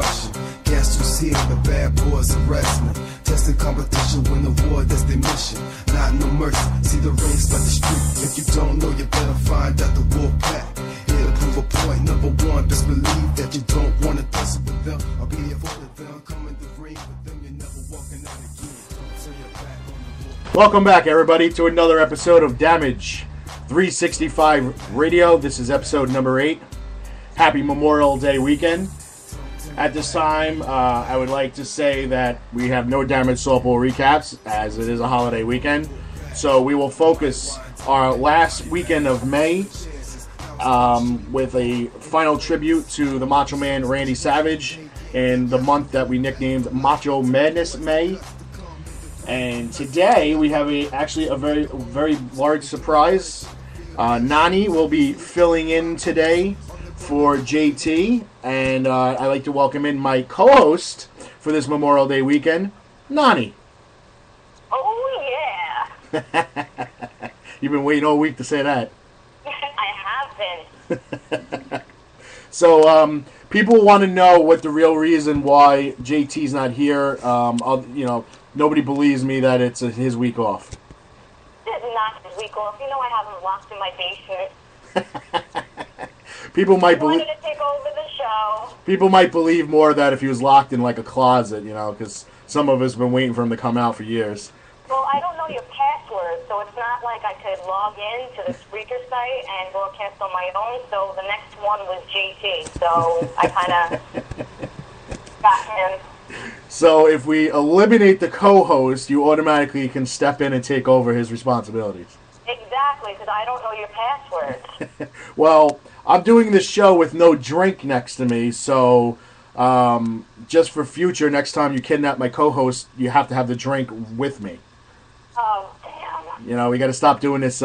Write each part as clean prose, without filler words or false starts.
Russian. Guess who's here? The bad boys of wrestling. Testing competition, win the war, that's their mission. Not no mercy, see the ring, start the street. If you don't know, you better find out the wolf pack. Here to prove a point, number one, best believe that you don't want to tussle with them. I'll be here for them, come in the ring with them, you're never walking out again. So you're back on the wolf. Welcome back, everybody, to another episode of Damage 365 Radio. This is episode number 8. Happy Memorial Day weekend. At this time, I would like to say that we have no Damage softball recaps, as it is a holiday weekend. So we will focus our last weekend of May with a final tribute to the Macho Man Randy Savage in the month that we nicknamed Macho Madness May. And today we have actually a very large surprise. Nani will be filling in today for JT, and I'd like to welcome in my co-host for this Memorial Day weekend, Nani. Oh yeah! You've been waiting all week to say that. I have been. So, people want to know what the real reason why JT's not here. Nobody believes me that it's his week off. This is not his week off. You know I have him locked in my basement. People might believe. Wanted to take over the show. People might believe more that if he was locked in like a closet, because some of us have been waiting for him to come out for years. Well, I don't know your password, so it's not like I could log in to the Spreaker site and broadcast on my own. So the next one was JT. So I kind of got him. So if we eliminate the co-host, you automatically can step in and take over his responsibilities. Exactly, because I don't know your password. Well, I'm doing this show with no drink next to me, so just for future, next time you kidnap my co-host, you have to have the drink with me. Oh, damn. We got to stop doing this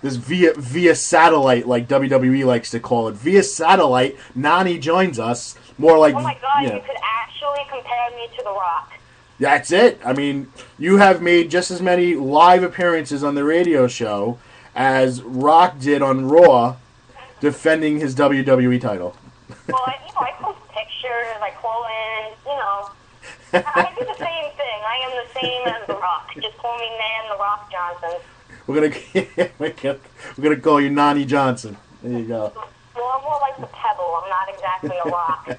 via satellite, like WWE likes to call it. Via satellite, Nani joins us. More like, oh my God, you could actually compare me to The Rock. That's it. I mean, you have made just as many live appearances on the radio show as Rock did on Raw, defending his WWE title. Well, I post pictures, I call in, I do the same thing. I am the same as The Rock. Just call me Man The Rock Johnson. We're gonna call you Nani Johnson. There you go. Well, I'm more like the Pebble. I'm not exactly a rock.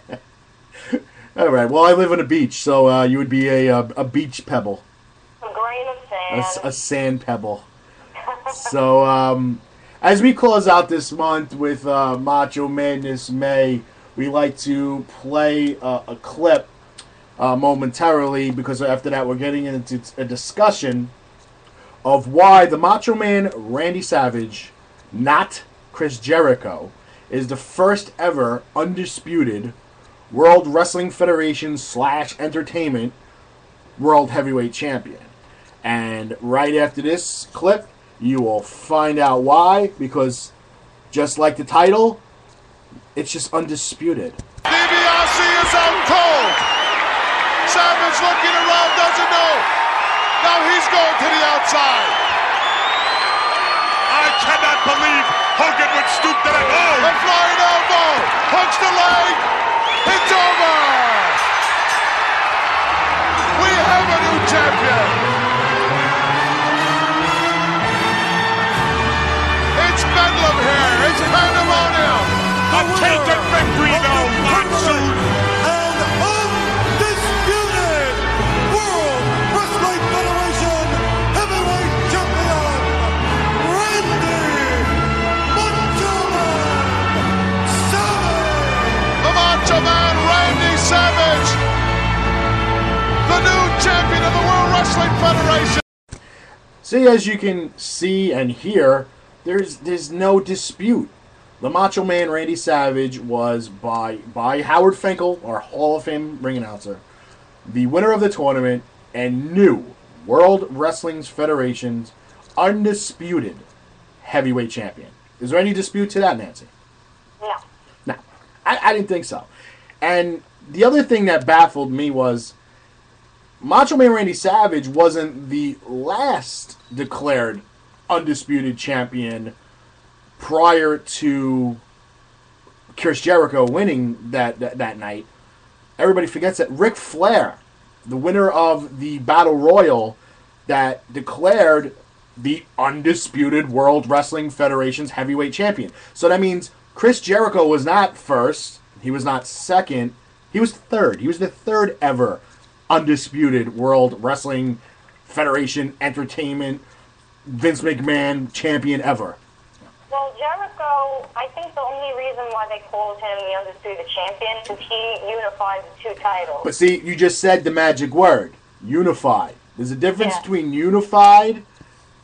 All right. Well, I live on a beach, so you would be a beach pebble. A grain of sand. A sand pebble. So, as we close out this month with Macho Madness May, we like to play a clip momentarily, because after that we're getting into a discussion of why the Macho Man Randy Savage, not Chris Jericho, is the first ever undisputed World Wrestling Federation / Entertainment World Heavyweight Champion. And right after this clip, you will find out why, because just like the title, it's just undisputed. DiBiase is out cold. Savage looking around, doesn't know. Now he's going to the outside. I cannot believe Hogan would stoop to that. Oh! A flying elbow. Hooks the leg. It's over. We have a new champion. It's bedlam here. It's pandemonium. A tainted victory, no monsoon. And undisputed World Wrestling Federation Heavyweight Champion, Randy Macho Man Savage. The Macho Man Randy Savage, the new champion of the World Wrestling Federation. See, as you can see and hear, there's no dispute. The Macho Man Randy Savage was, by Howard Finkel, our Hall of Fame ring announcer, the winner of the tournament and new World Wrestling Federation's undisputed heavyweight champion. Is there any dispute to that, Nancy? No. No. I didn't think so. And the other thing that baffled me was Macho Man Randy Savage wasn't the last declared undisputed champion prior to Chris Jericho winning that night. everybody forgets that Ric Flair, the winner of the Battle Royal that declared the undisputed World Wrestling Federation's heavyweight champion. So that means Chris Jericho was not first, he was not second, he was third. He was the third ever undisputed World Wrestling Federation Entertainment Vince McMahon champion ever. Well, Jericho, I think the only reason why they called him the Undisputed Champion is he unified the two titles. But see, you just said the magic word, unified. There's a difference Yeah. between unified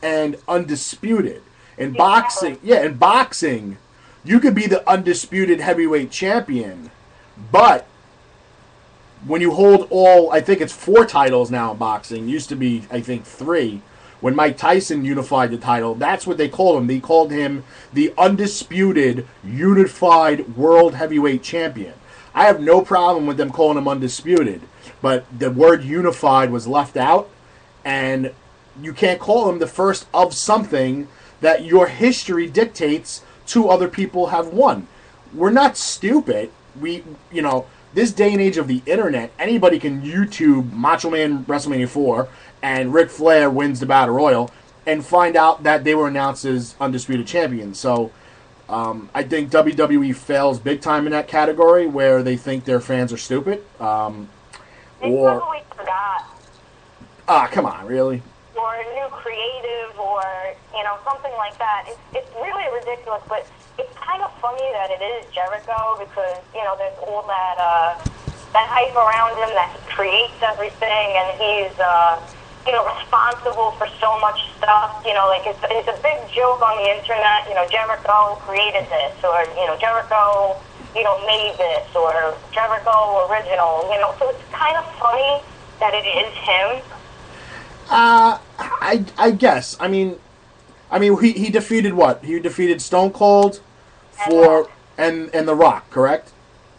and undisputed. In boxing, in boxing, you could be the undisputed heavyweight champion, but when you hold all, I think it's 4 titles now in boxing, used to be, I think, 3. When Mike Tyson unified the title, that's what they called him. They called him the undisputed, unified world heavyweight champion. I have no problem with them calling him undisputed, but the word unified was left out, and you can't call him the first of something that your history dictates 2 other people have won. We're not stupid. This day and age of the internet, anybody can YouTube Macho Man WrestleMania 4 and Ric Flair wins the Battle Royal and find out that they were announced as undisputed champions. So I think WWE fails big time in that category where they think their fans are stupid. They probably forgot. Come on, really? Or a new creative or, something like that. It's really ridiculous, but it's kind of funny that it is Jericho because, there's all that hype around him that he creates everything and he's, responsible for so much stuff. It's a big joke on the internet, Jericho created this or, Jericho, made this or Jericho original, so it's kind of funny that it is him. I guess. I mean, he defeated what? He defeated Stone Cold and The Rock, correct?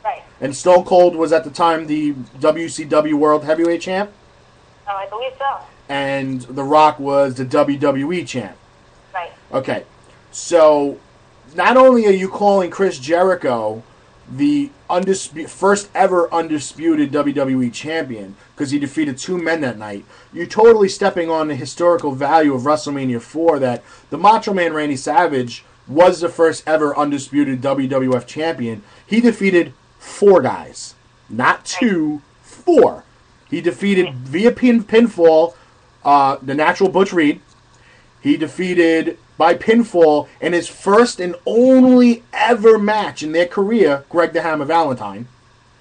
Right. And Stone Cold was at the time the WCW World Heavyweight Champ? Oh, I believe so. And The Rock was the WWE Champ. Right. Okay. So, not only are you calling Chris Jericho the first ever undisputed WWE champion because he defeated 2 men that night, you're totally stepping on the historical value of WrestleMania 4 that the Macho Man Randy Savage was the first ever undisputed WWF champion. He defeated 4 guys. Not 2, 4. He defeated via pinfall the Natural Butch Reed. He defeated by pinfall in his first and only ever match in their career, Greg the Hammer Valentine.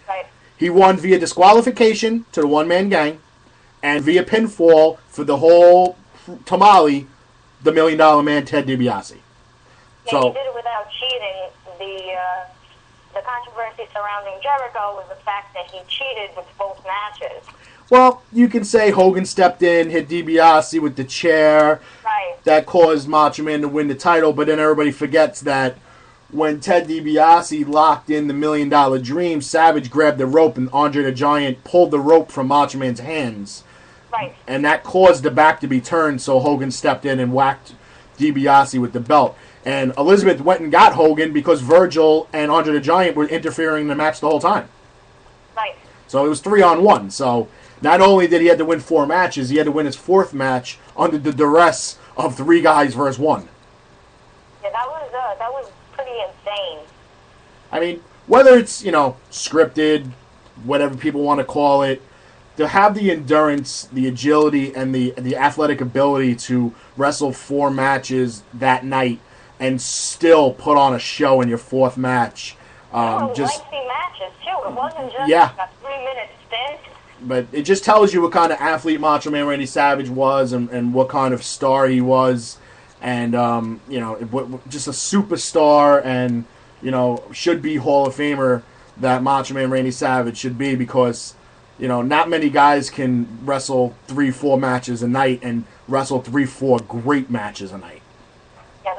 Right. He won via disqualification to the one-man gang and via pinfall for the whole tamale, the $1 Million Man, Ted DiBiase. Yeah, So, he did it without cheating. The controversy surrounding Jericho was the fact that he cheated with both matches. well, you can say Hogan stepped in, hit DiBiase with the chair. Right. That caused Macho Man to win the title, but then everybody forgets that when Ted DiBiase locked in the $1 Million Dream, Savage grabbed the rope and Andre the Giant pulled the rope from Macho Man's hands. Right. And that caused the back to be turned, so Hogan stepped in and whacked DiBiase with the belt. And Elizabeth went and got Hogan because Virgil and Andre the Giant were interfering in the match the whole time. Right. So it was 3-on-1. So not only did he have to win 4 matches, he had to win his 4th match under the duress of 3 guys versus 1. Yeah, that was pretty insane. I mean, whether it's, scripted, whatever people want to call it, to have the endurance, the agility, and the athletic ability to wrestle 4 matches that night and still put on a show in your 4th match. Lengthy matches, too. It wasn't just a 3-minute stint. But it just tells you what kind of athlete Macho Man Randy Savage was and what kind of star he was. And, just a superstar and, should be Hall of Famer that Macho Man Randy Savage should be because, not many guys can wrestle 3-4 matches a night and wrestle 3-4 great matches a night. Yeah,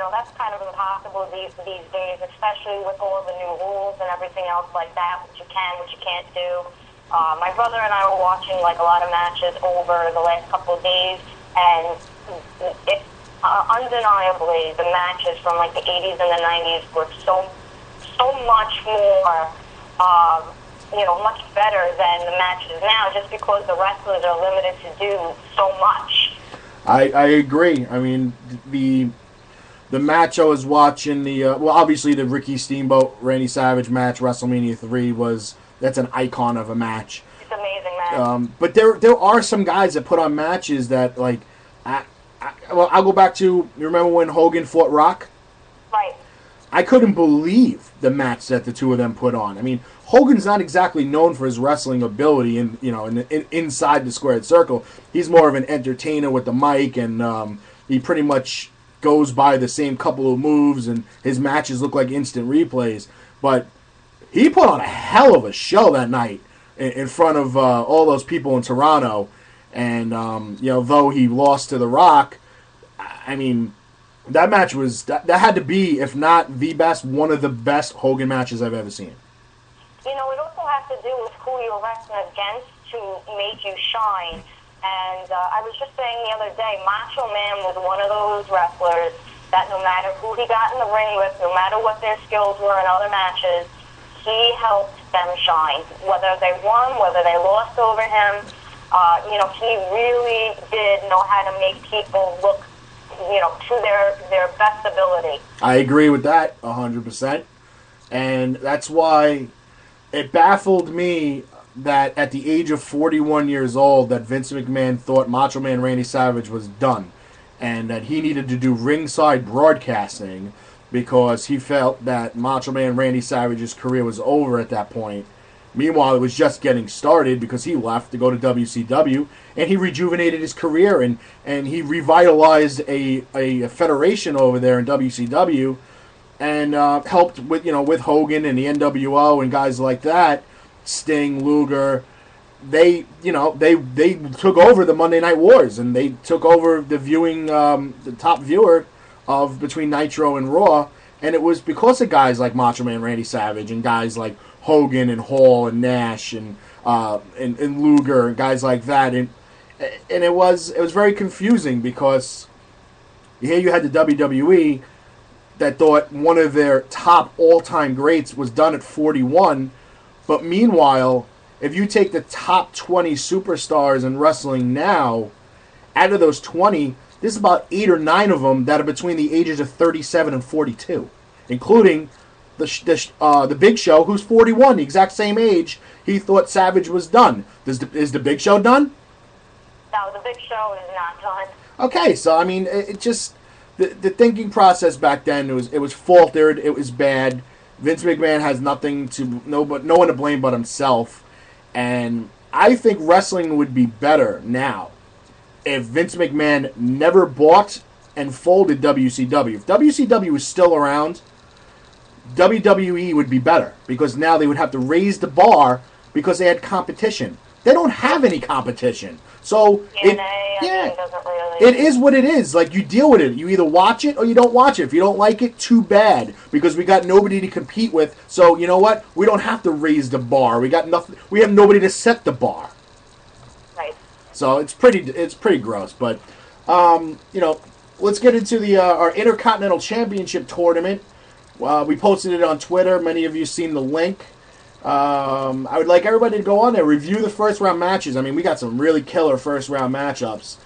that's kind of impossible these days, especially with all the new rules and everything else like that, what you can, what you can't do. My brother and I were watching a lot of matches over the last couple of days, and undeniably the matches from the 80s and the 90s were so much more much better than the matches now, just because the wrestlers are limited to do so much. I agree. I mean, the match I was watching, obviously the Ricky Steamboat Randy Savage match, WrestleMania 3 that's an icon of a match. It's an amazing match. But there are some guys that put on matches that, like, I'll go back to, you remember when Hogan fought Rock? Right. I couldn't believe the match that the two of them put on. I mean, Hogan's not exactly known for his wrestling ability inside the squared circle. He's more of an entertainer with the mic, and he pretty much goes by the same couple of moves, and his matches look like instant replays. But he put on a hell of a show that night in front of all those people in Toronto. And, though he lost to The Rock, I mean, that match was, that had to be, if not the best, one of the best Hogan matches I've ever seen. It also has to do with who you're wrestling against to make you shine. And I was just saying the other day, Macho Man was one of those wrestlers that no matter who he got in the ring with, no matter what their skills were in other matches, he helped them shine. Whether they won, whether they lost over him, he really did know how to make people look, to their best ability. I agree with that 100%. And that's why it baffled me that at the age of 41 years old that Vince McMahon thought Macho Man Randy Savage was done and that he needed to do ringside broadcasting because he felt that Macho Man Randy Savage's career was over at that point. Meanwhile, it was just getting started because he left to go to WCW, and he rejuvenated his career, and he revitalized a federation over there in WCW, and helped with Hogan and the NWO and guys like that, Sting, Luger. They took over the Monday Night Wars, and they took over the viewing, the top viewer of between Nitro and Raw, and it was because of guys like Macho Man Randy Savage and guys like Hogan and Hall and Nash and Luger and guys like that, and it was very confusing because here you had the WWE that thought one of their top all-time greats was done at 41, but meanwhile, if you take the top 20 superstars in wrestling now, out of those 20, there's about 8 or 9 of them that are between the ages of 37 and 42, including the Big Show, who's 41, the exact same age. He thought Savage was done. Is the Big Show done? No, the Big Show is not done. Okay, so I mean, it just the thinking process back then it was faltered. It was bad. Vince McMahon has no one to blame but himself, and I think wrestling would be better now if Vince McMahon never bought and folded WCW. If WCW was still around, WWE would be better because now they would have to raise the bar because they had competition. They don't have any competition. So it is what it is. Like, you deal with it. You either watch it or you don't watch it. If you don't like it, too bad, because we got nobody to compete with. So you know what? We don't have to raise the bar. We got nothing. We have nobody to set the bar. Right. So it's pretty gross. But let's get into our Intercontinental Championship tournament. We posted it on Twitter. Many of you seen the link. I would like everybody to go on there, review the first round matches. I mean, we got some really killer first round matchups.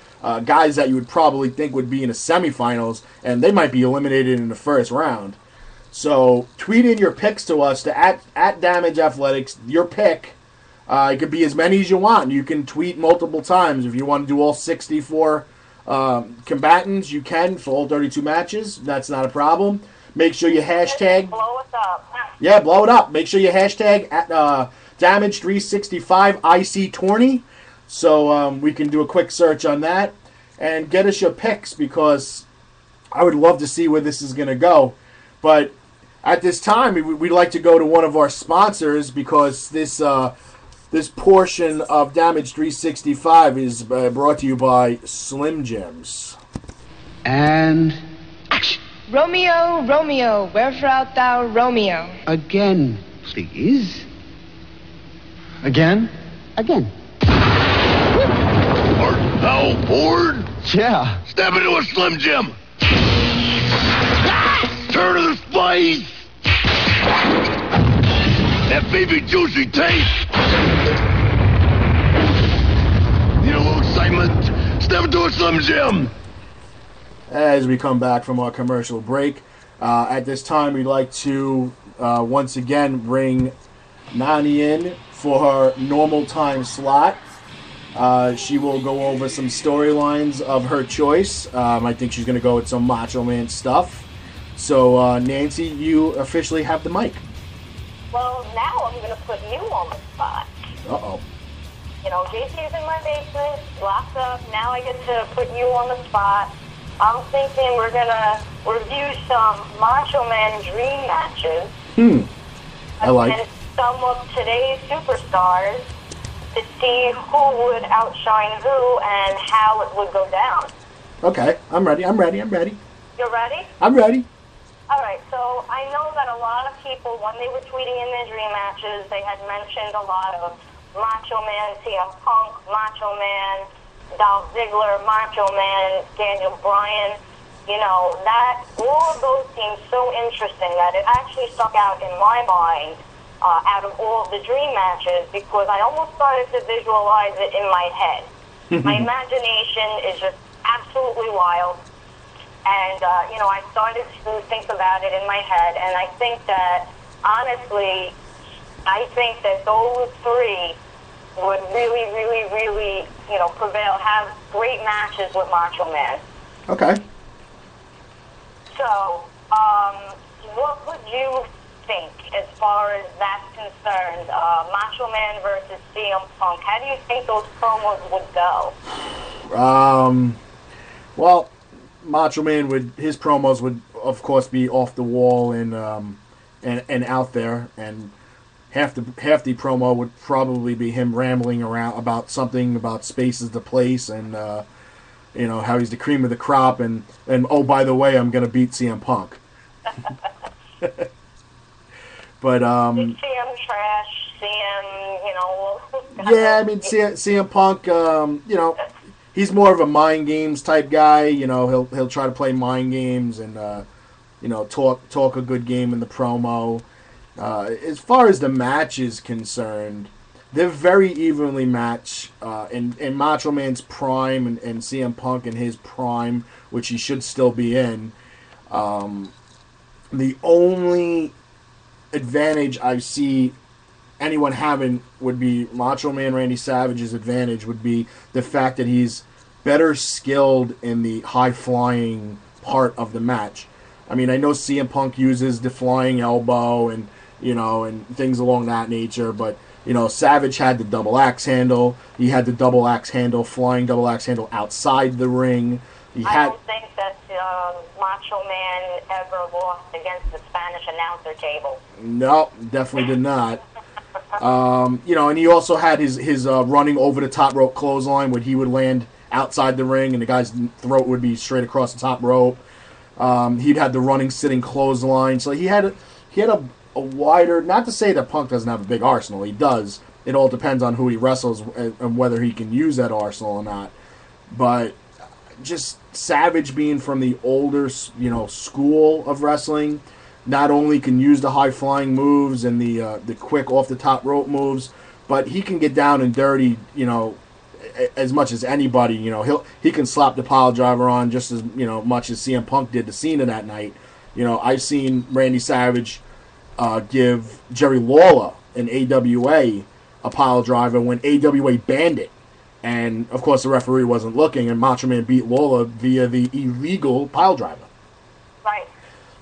Guys that you would probably think would be in the semifinals, and they might be eliminated in the first round. So tweet in your picks to us to at Damage Athletics. Your pick. It could be as many as you want. You can tweet multiple times if you want to do all 64 combatants. You can for all 32 matches. That's not a problem. Make sure you hashtag. Blow us up. Yeah, blow it up. Make sure you hashtag at Damage365 IC Tourney, so we can do a quick search on that and get us your picks, because I would love to see where this is going to go. But at this time, we'd like to go to one of our sponsors, because this portion of Damage 365 is brought to you by Slim Jims. And action. Romeo, Romeo, wherefore art thou, Romeo? Again, please. Again? Again. Art thou bored? Yeah. Step into a Slim Jim. Turn to the spice. That baby juicy taste. Need a little excitement? Step into a Slim Jim. As we come back from our commercial break, at this time we'd like to once again bring Nani in for her normal time slot. She will go over some storylines of her choice. I think she's going to go with some Macho Man stuff. So, Nancy, you officially have the mic. Well, now I'm going to put you on the spot. Uh-oh. You know, JC's in my basement, locked up. Now I get to put you on the spot. I'm thinking we're going to review some Macho Man dream matches. I like. And some of today's superstars to see who would outshine who and how it would go down. Okay, I'm ready. You're ready? I'm ready. All right, so I know that a lot of people, when they were tweeting in their dream matches, they had mentioned a lot of Macho Man, CM Punk, Macho Man, Dolph Ziggler, Macho Man, Daniel Bryan. You know, that all of those seemed so interesting that it actually stuck out in my mind out of all of the dream matches because I almost started to visualize it in my head. My imagination is just absolutely wild. And, you know, I started to think about it in my head, and I think that, honestly, I think that those three would really, really, really, you know, prevail, have great matches with Macho Man. Okay. So, what would you think as far as that's concerned? Macho Man versus CM Punk. How do you think those promos would go? Well, Macho Man his promos would of course be off the wall and out there, and half the promo would probably be him rambling around about something about space is the place and you know how he's the cream of the crop and oh by the way I'm gonna beat CM Punk. But CM trash, CM, you know. Yeah, I mean CM Punk, you know, he's more of a mind games type guy. You know, he'll try to play mind games and you know talk a good game in the promo. As far as the match is concerned, they're very evenly matched. In Macho Man's prime and CM Punk in his prime, which he should still be in. The only advantage I see anyone having would be Macho Man Randy Savage's advantage would be the fact that he's better skilled in the high-flying part of the match. I mean, I know CM Punk uses the flying elbow and, you know, and things along that nature, but, you know, Savage had the double axe handle. He had the double axe handle, flying double axe handle outside the ring. I don't think that Macho Man ever lost against the Spanish announcer table. No, definitely did not. You know, and he also had his running over the top rope clothesline where he would land outside the ring and the guy's throat would be straight across the top rope. He'd had the running sitting clothesline, so he had a wider. Not to say that Punk doesn't have a big arsenal, he does. It all depends on who he wrestles and whether he can use that arsenal or not. But just Savage being from the older, you know, school of wrestling, not only can use the high flying moves and the quick off the top rope moves, but he can get down and dirty, you know, as much as anybody. You know, he can slap the pile driver on just as, you know, much as CM Punk did to Cena that night. You know, I've seen Randy Savage give Jerry Lawler in AWA a pile driver when AWA banned it. And, of course, the referee wasn't looking, and Macho Man beat Lawler via the illegal pile driver. Right.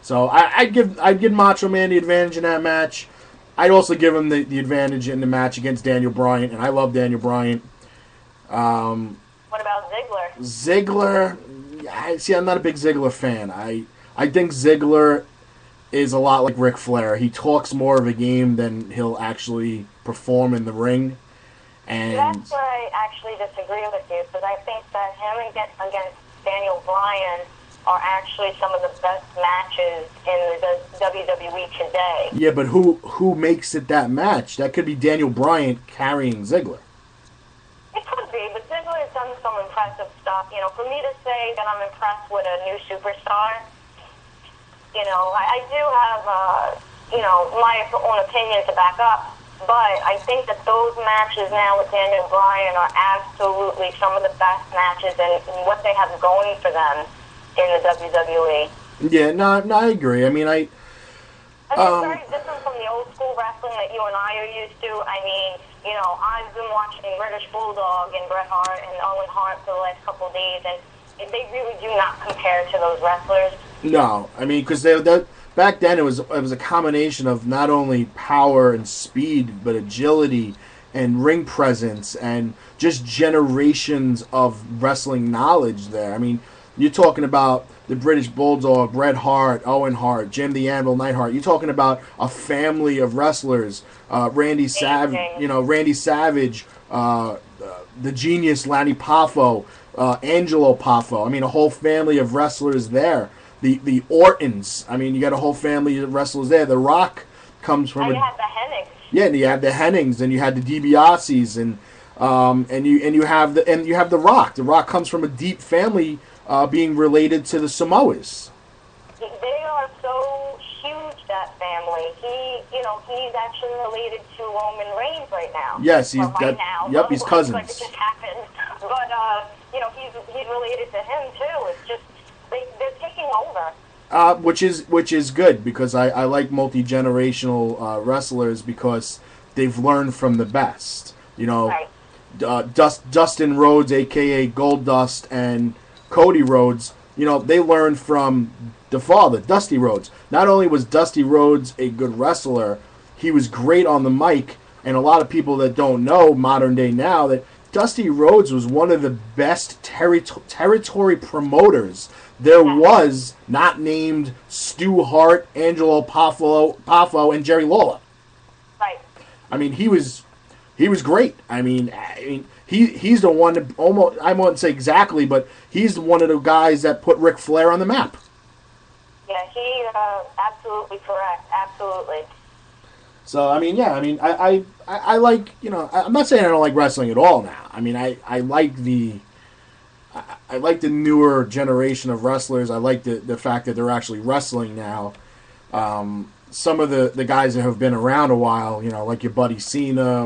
So I'd give Macho Man the advantage in that match. I'd also give him the advantage in the match against Daniel Bryan, and I love Daniel Bryan. What about Ziggler? Ziggler, see, I'm not a big Ziggler fan. I think Ziggler is a lot like Ric Flair. He talks more of a game than he'll actually perform in the ring. And that's where I actually disagree with you, because I think that him against Daniel Bryan are actually some of the best matches in the WWE today. Yeah, but who makes it that match? That could be Daniel Bryan carrying Ziggler. It could be, but Ziggler has done some impressive stuff. You know, for me to say that I'm impressed with a new superstar, you know, I do have, my own opinion to back up. But I think that those matches now with Daniel Bryan are absolutely some of the best matches and what they have going for them in the WWE. Yeah, no, I agree. I mean, it's very different from the old school wrestling that you and I are used to. I mean, I've been watching British Bulldog and Bret Hart and Owen Hart for the last couple of days, and they really do not compare to those wrestlers. No, I mean, because back then it was a combination of not only power and speed, but agility and ring presence and just generations of wrestling knowledge there. I mean, you're talking about the British Bulldog, Bret Hart, Owen Hart, Jim the Anvil Neidhart. You're talking about a family of wrestlers. Randy Savage, the genius Lanny Poffo, Angelo Poffo. I mean, a whole family of wrestlers there. The Ortons. I mean, you got a whole family of wrestlers there. The Rock comes from. You had the Hennings. Yeah, and you had the Hennings, and you had the DiBiase's, and you have the Rock. The Rock comes from a deep family, being related to the Samoas. They are so huge, that family. He's actually related to Roman Reigns right now. Yes, he's cousins. Like it just happened, but he's related to him too. It's just they're taking over. Which is good, because I like multi-generational wrestlers, because they've learned from the best. Right. Dustin Rhodes, a.k.a. Goldust, and Cody Rhodes, they learned from the father, Dusty Rhodes. Not only was Dusty Rhodes a good wrestler, he was great on the mic, and a lot of people that don't know modern day now that Dusty Rhodes was one of the best territory promoters there was, not named Stu Hart, Angelo Poffo, and Jerry Lawler. Right. I mean, he was great. I mean, he's the one that almost, I won't say exactly, but he's one of the guys that put Ric Flair on the map. Yeah, he absolutely correct. Absolutely. So I mean, yeah, I mean, I like, I'm not saying I don't like wrestling at all now. I mean, I like the newer generation of wrestlers. I like the fact that they're actually wrestling now. Some of the guys that have been around a while, like your buddy Cena,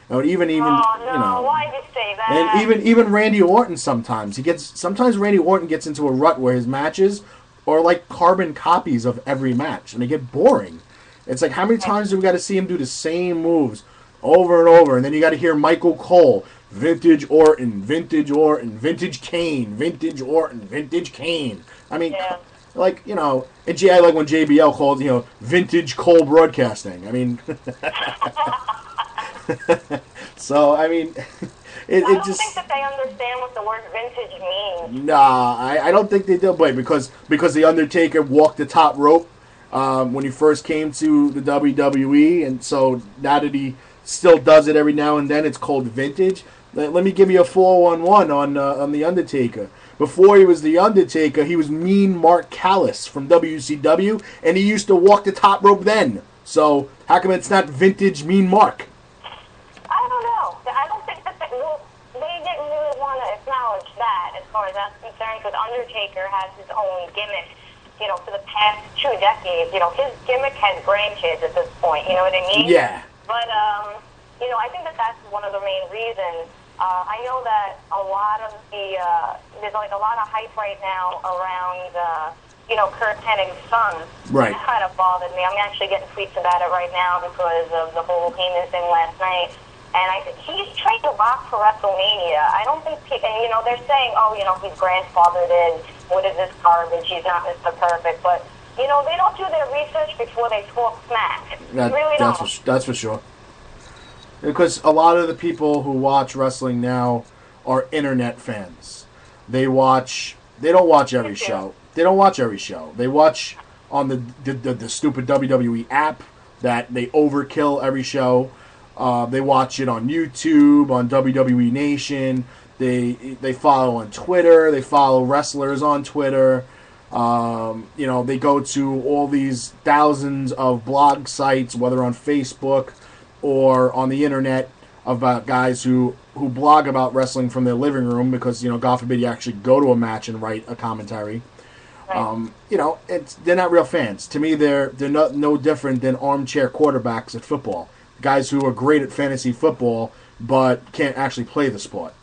or even why did you say that? And even Randy Orton sometimes Randy Orton gets into a rut where his matches are like carbon copies of every match, and they get boring. It's like, how many times do we got to see him do the same moves over and over, and then you got to hear Michael Cole, vintage Orton, vintage Kane, vintage Orton, vintage Kane. I mean, yeah. Like, and I like when JBL called, vintage Cole broadcasting. I mean, so, I mean, I don't think that they understand what the word vintage means. Nah, I don't think they do, but because The Undertaker walked the top rope when he first came to the WWE, and so now that he still does it every now and then, it's called vintage. Let me give you a 411 on The Undertaker. Before he was The Undertaker, he was Mean Mark Callis from WCW, and he used to walk the top rope then. So how come it's not vintage Mean Mark? I don't know. I don't think that they didn't really want to acknowledge that, as far as that's concerned, because Undertaker has his own gimmick. For the past 2 decades, his gimmick has grandkids at this point. You know what I mean? Yeah. But I think that that's one of the main reasons. I know that a lot of there's like a lot of hype right now around, Kurt Hennig's son. Right. That kind of bothered me. I'm actually getting tweets about it right now because of the whole Heyman thing last night. And I think he's trying to rock for WrestleMania. I don't think, they're saying, he's grandfathered in. What is this garbage? He's not Mr. Perfect. But, they don't do their research before they talk smack. Really don't. That's for sure. Because a lot of the people who watch wrestling now are internet fans. They don't watch every show. They don't watch every show. They watch on the stupid WWE app that they overkill every show. They watch it on YouTube, on WWE Nation. They follow on Twitter. They follow wrestlers on Twitter. They go to all these thousands of blog sites, whether on Facebook or on the internet, about guys who blog about wrestling from their living room because, God forbid you actually go to a match and write a commentary. Right. They're not real fans. To me, they're no different than armchair quarterbacks at football. Guys who are great at fantasy football but can't actually play the sport.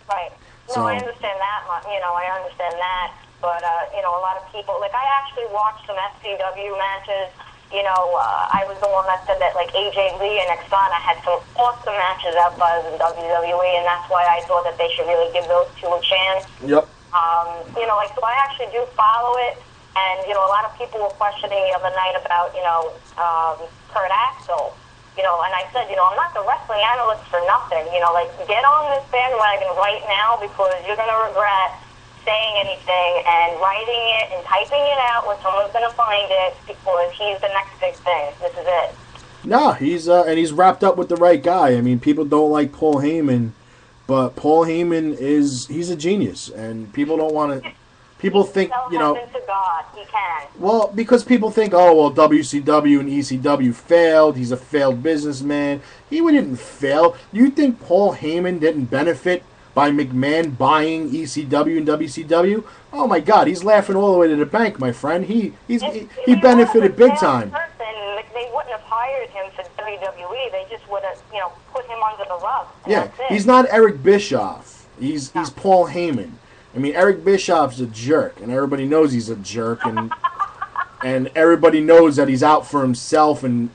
Right. No, So- I understand that. I understand that. But, a lot of people, like, I actually watched some FCW matches. I was the one that said that, like, AJ Lee and Exana had some awesome matches outside of the WWE, and that's why I thought that they should really give those two a chance. Yep. So I actually do follow it, and, a lot of people were questioning the other night about, Kurt Axel. And I said, I'm not the wrestling analyst for nothing. Get on this bandwagon right now because you're going to regret saying anything and writing it and typing it out where someone's going to find it because he's the next big thing. This is it. No, he's wrapped up with the right guy. I mean, people don't like Paul Heyman, but Paul Heyman he's a genius, and people don't want to. People think, Tell heaven to God, he can. Well, because people think, WCW and ECW failed. He's a failed businessman. He didn't fail. You think Paul Heyman didn't benefit by McMahon buying ECW and WCW? Oh my God, he's laughing all the way to the bank, my friend. He benefited big time. They wouldn't have hired him for WWE. They just would have, put him under the rug. Yeah, he's not Eric Bischoff. He's Paul Heyman. I mean, Eric Bischoff's a jerk, and everybody knows he's a jerk, and everybody knows that he's out for himself, and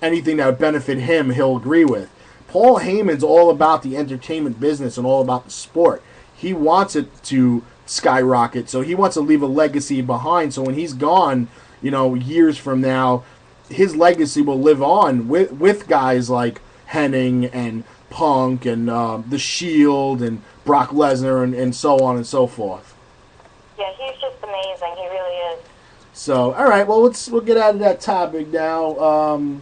anything that would benefit him, he'll agree with. Paul Heyman's all about the entertainment business and all about the sport. He wants it to skyrocket, so he wants to leave a legacy behind. So when he's gone, years from now, his legacy will live on with guys like Hennig and Punk and The Shield and Brock Lesnar and so on and so forth. Yeah, he's just amazing. He really is. So, all right, well, we'll get out of that topic now.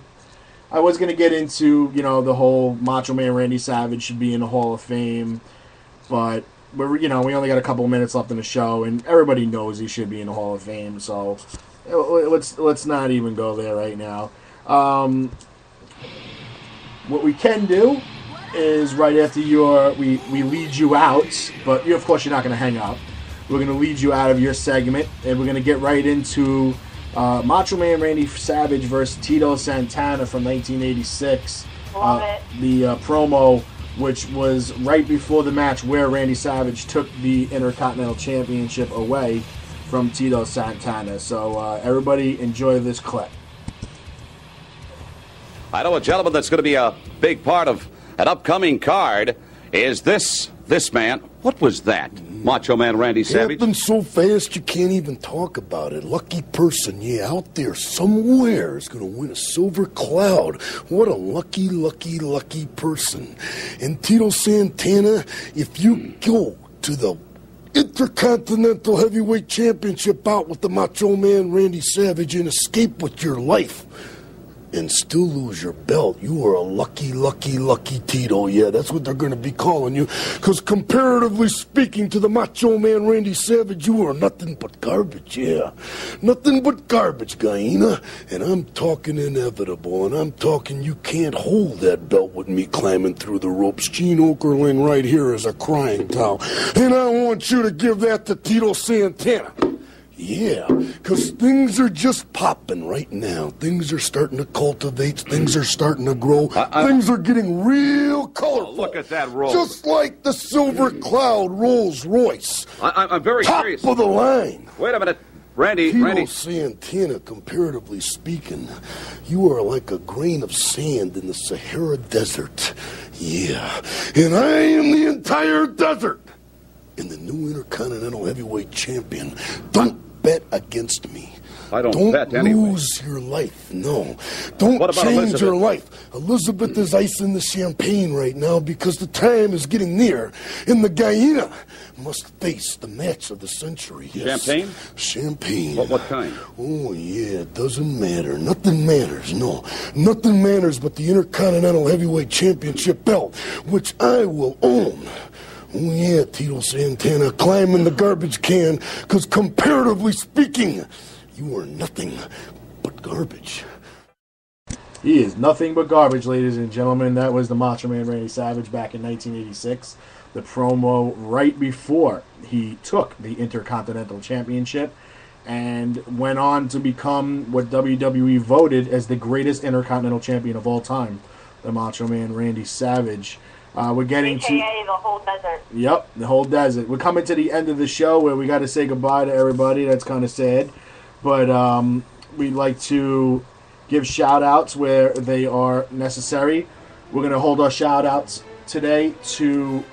I was going to get into, the whole Macho Man Randy Savage should be in the Hall of Fame, but we only got a couple of minutes left in the show, and everybody knows he should be in the Hall of Fame, so let's not even go there right now. What we can do is right after we lead you out, but of course you're not going to hang up. We're going to lead you out of your segment, and we're going to get right into Macho Man Randy Savage versus Tito Santana from 1986. Love it. The promo, which was right before the match where Randy Savage took the Intercontinental Championship away from Tito Santana. So everybody enjoy this clip. I know a gentleman that's going to be a big part of an upcoming card is this man. What was that? Macho Man Randy Savage? Happened so fast you can't even talk about it. Lucky person, out there somewhere is going to win a silver cloud. What a lucky, lucky, lucky person. And Tito Santana, if you go to the Intercontinental Heavyweight Championship bout with the Macho Man Randy Savage and escape with your life and still lose your belt, you are a lucky, lucky, lucky Tito. Yeah, that's what they're going to be calling you. Because comparatively speaking to the Macho Man Randy Savage, you are nothing but garbage, Nothing but garbage, Guyana. And I'm talking inevitable, and I'm talking you can't hold that belt with me climbing through the ropes. Gene Okerlund right here is a crying towel. And I want you to give that to Tito Santana. Yeah, because things are just popping right now. Things are starting to cultivate. Things are starting to grow. Things are getting real colorful. Look at that roll. Just like the Silver Cloud Rolls Royce. I'm very Top curious. of the line. Wait a minute. Randy. Tito Santana, comparatively speaking, you are like a grain of sand in the Sahara Desert. Yeah, and I am the entire desert. And the new Intercontinental Heavyweight Champion. Don't bet against me. I don't bet anyway. Lose your life. No. Don't What about change Elizabeth? your life. Elizabeth is icing the champagne right now because the time is getting near. And the Guyana must face the match of the century. Yes. Champagne? Champagne. What kind? Oh, yeah, it doesn't matter. Nothing matters, no. Nothing matters but the Intercontinental Heavyweight Championship belt, which I will own. Oh, yeah, Tito Santana, climb in the garbage can, because comparatively speaking, you are nothing but garbage. He is nothing but garbage, ladies and gentlemen. That was the Macho Man Randy Savage back in 1986. The promo right before he took the Intercontinental Championship and went on to become what WWE voted as the greatest Intercontinental Champion of all time, the Macho Man Randy Savage. We're getting AKA the whole desert. Yep, the whole desert. We're coming to the end of the show where we got to say goodbye to everybody. That's kind of sad. But we'd like to give shout-outs where they are necessary. We're going to hold our shout-outs today to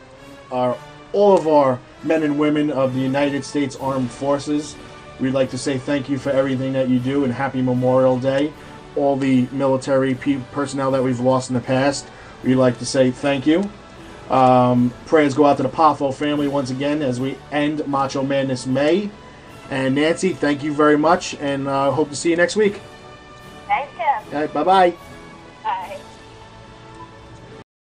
all of our men and women of the United States Armed Forces. We'd like to say thank you for everything that you do and happy Memorial Day. All the military personnel that we've lost in the past, we'd like to say thank you. Prayers go out to the Poffo family once again as we end Macho Madness May. And Nancy, thank you very much, and hope to see you next week. Thanks, Tim. All right, bye-bye.